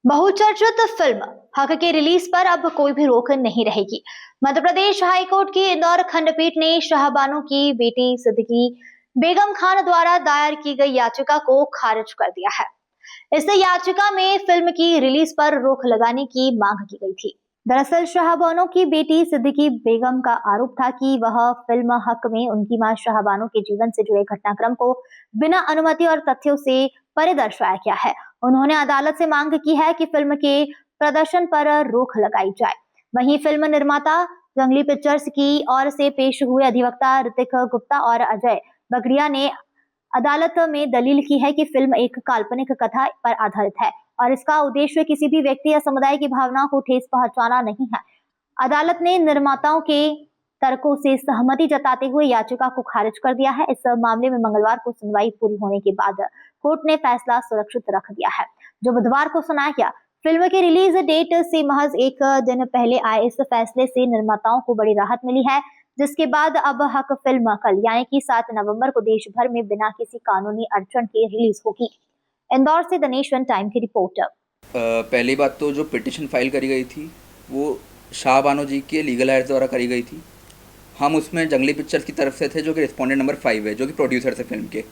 बहुचर्चित फिल्म हक की रिलीज पर अब कोई भी रोक नहीं रहेगी। मध्य प्रदेश हाईकोर्ट की इंदौर खंडपीठ ने शाहबानो की बेटी सिद्दीकी बेगम खान द्वारा दायर की गई याचिका को खारिज कर दिया है। इस याचिका में फिल्म की रिलीज पर रोक लगाने की मांग की गई थी। दरअसल शाहबानो की बेटी सिद्दीकी बेगम का आरोप था कि वह फिल्म हक में उनकी मां शाहबानो के जीवन से जुड़े घटनाक्रम को बिना अनुमति और तथ्यों से परे दर्शाया गया है। उन्होंने अदालत से मांग की है कि फिल्म के प्रदर्शन पर रोक लगाई जाए। वहीं फिल्म निर्माता जंगली पिक्चर्स की ओर से पेश हुए अधिवक्ता ऋतिक गुप्ता और अजय बगड़िया ने अदालत में दलील की है कि फिल्म एक काल्पनिक कथा पर आधारित है और इसका उद्देश्य किसी भी व्यक्ति या समुदाय की भावनाओं को ठेस पहुंचाना नहीं है। अदालत ने निर्माताओं के तर्कों से सहमति जताते हुए याचिका को खारिज कर दिया है। इस मामले में मंगलवार को सुनवाई पूरी होने के बाद कोर्ट ने फैसला सुरक्षित रख दिया है, जो बुधवार को सुनाया गया। फिल्म की रिलीज डेट से महज एक दिन पहले आए इस फैसले से निर्माताओं को बड़ी राहत मिली है, जिसके बाद अब हक फिल्म कल यानी कि 7 नवंबर को देश भर में बिना किसी कानूनी अड़चन के रिलीज होगी। इंदौर से द नेशन टाइम की रिपोर्ट। पहली बात तो जो पिटिशन फाइल करी गई थी वो शाहबानो जी के लीगल एड्स द्वारा करी गई थी। हम उसमें जंगली पिक्चर्स की तरफ से थे, जो कि रिस्पोंडेंट नंबर 5 है, जो कि प्रोड्यूसर थे फिल्म के।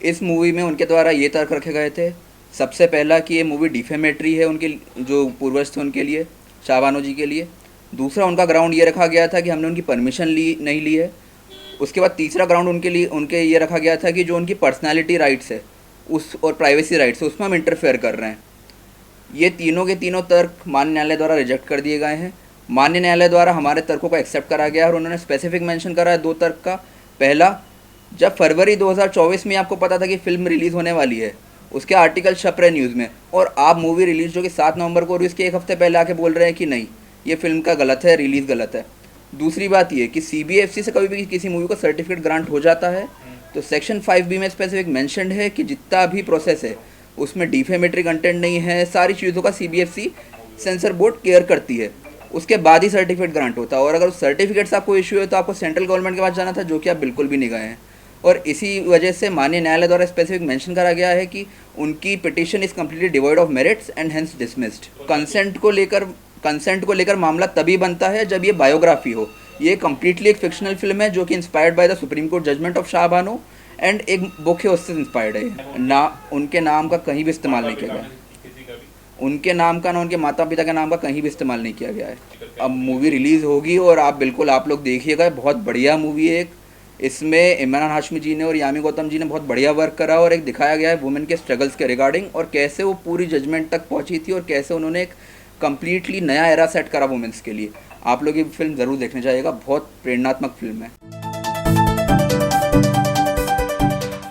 इस मूवी में उनके द्वारा ये तर्क रखे गए थे, सबसे पहला कि ये मूवी डिफेमेटरी है उनके जो पूर्वज थे उनके लिए, शाहबानो जी के लिए। दूसरा उनका ग्राउंड ये रखा गया था कि हमने उनकी परमिशन नहीं ली है। उसके बाद तीसरा ग्राउंड उनके ये रखा गया था कि जो उनकी पर्सनैलिटी राइट्स है उस और प्राइवेसी राइट्स है उसमें हम इंटरफेयर कर रहे हैं। ये तीनों के तीनों तर्क मान्य न्यायालय द्वारा रिजेक्ट कर दिए गए हैं। मान्य न्यायालय द्वारा हमारे तर्कों को एक्सेप्ट करा गया और उन्होंने स्पेसिफिक मेंशन करा है 2 तर्क का। पहला, जब फरवरी 2024 में आपको पता था कि फिल्म रिलीज़ होने वाली है, उसके आर्टिकल छप रहे न्यूज़ में, और आप मूवी रिलीज़ जो कि 7 नवंबर को, और इसके एक हफ्ते पहले आके बोल रहे हैं कि नहीं, ये फिल्म का गलत है, रिलीज़ गलत है। दूसरी बात ये कि CBFC से कभी भी किसी मूवी को सर्टिफिकेट ग्रांट हो जाता है तो सेक्शन 5B में स्पेसिफिक मेंशन्ड है कि जितना भी प्रोसेस है उसमें डिफेमेटरी कंटेंट नहीं है, सारी चीज़ों का CBFC सेंसर बोर्ड केयर करती है, उसके बाद ही सर्टिफिकेट ग्रांट होता है। और अगर उस सर्टिफिकेट से आपको इशू है तो आपको सेंट्रल गवर्नमेंट के पास जाना था, जो कि आप बिल्कुल भी नहीं गए हैं। और इसी वजह से माननीय न्यायालय द्वारा स्पेसिफिक मेंशन करा गया है कि उनकी petition is completely devoid of merits and hence dismissed. Consent को लेकर मामला तभी बनता है जब ये बायोग्राफी हो। ये कम्प्लीटली एक फिक्शनल फिल्म है जो कि inspired by the supreme court judgment of Shahbano and एक बुक है उससे इंस्पायर्ड है ना। उनके नाम का कहीं भी इस्तेमाल नहीं किया गया, उनके नाम का ना उनके माता पिता के नाम का कहीं भी इस्तेमाल नहीं किया गया है। अब मूवी रिलीज़ होगी और आप लोग देखिएगा, बहुत बढ़िया मूवी है। एक इसमें इमरान हाशमी जी ने और यामी गौतम जी ने बहुत बढ़िया वर्क करा और एक दिखाया गया है वुमेन के स्ट्रगल्स के रिगार्डिंग, और कैसे वो पूरी जजमेंट तक पहुंची थी और कैसे उन्होंने एक कम्प्लीटली नया एरा सेट करा वुमेन्स के लिए। आप लोग ये फिल्म ज़रूर देखने जाइएगा, बहुत प्रेरणात्मक फिल्म है।